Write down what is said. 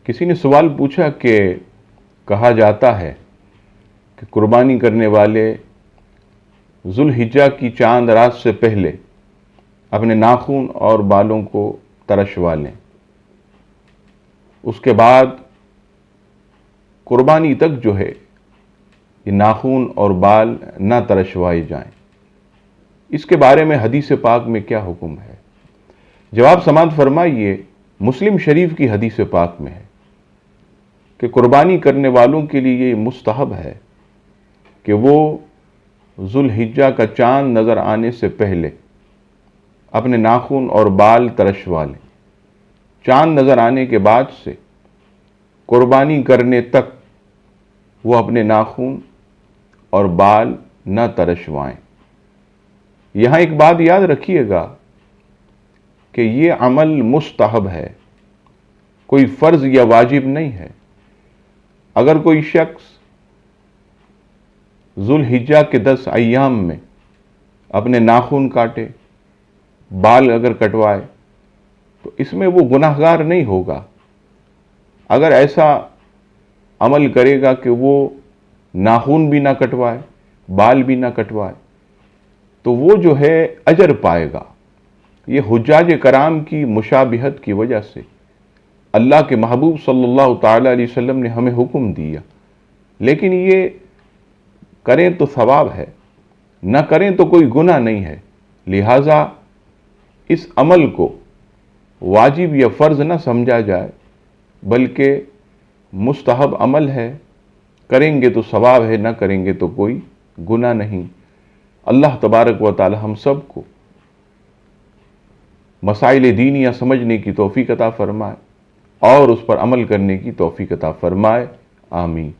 کسی نے سوال پوچھا کہ کہا جاتا ہے کہ قربانی کرنے والے ذوالحجہ کی چاند رات سے پہلے اپنے ناخن اور بالوں کو ترشوا لیں، اس کے بعد قربانی تک جو ہے یہ ناخن اور بال نہ ترشوائے جائیں۔ اس کے بارے میں حدیث پاک میں کیا حکم ہے؟ جواب سماعت فرمائیے، مسلم شریف کی حدیث پاک میں ہے کہ قربانی کرنے والوں کے لیے یہ مستحب ہے کہ وہ ذوالحجہ کا چاند نظر آنے سے پہلے اپنے ناخن اور بال ترشوا لیں۔ چاند نظر آنے کے بعد سے قربانی کرنے تک وہ اپنے ناخن اور بال نہ ترشوائیں۔ یہاں ایک بات یاد رکھیے گا کہ یہ عمل مستحب ہے، کوئی فرض یا واجب نہیں ہے۔ اگر کوئی شخص ذوالحجہ کے 10 ایام میں اپنے ناخن کاٹے، بال اگر کٹوائے تو اس میں وہ گناہ گار نہیں ہوگا۔ اگر ایسا عمل کرے گا کہ وہ ناخن بھی نہ کٹوائے، بال بھی نہ کٹوائے، تو وہ جو ہے اجر پائے گا۔ یہ حجاج کرام کی مشابہت کی وجہ سے اللہ کے محبوب صلی اللہ تعالی علیہ وسلم نے ہمیں حکم دیا، لیکن یہ کریں تو ثواب ہے، نہ کریں تو کوئی گناہ نہیں ہے۔ لہٰذا اس عمل کو واجب یا فرض نہ سمجھا جائے، بلکہ مستحب عمل ہے۔ کریں گے تو ثواب ہے، نہ کریں گے تو کوئی گناہ نہیں۔ اللہ تبارک و تعالی ہم سب کو مسائل دینیہ سمجھنے کی توفیق عطا فرمائے اور اس پر عمل کرنے کی توفیق عطا فرمائے، آمین۔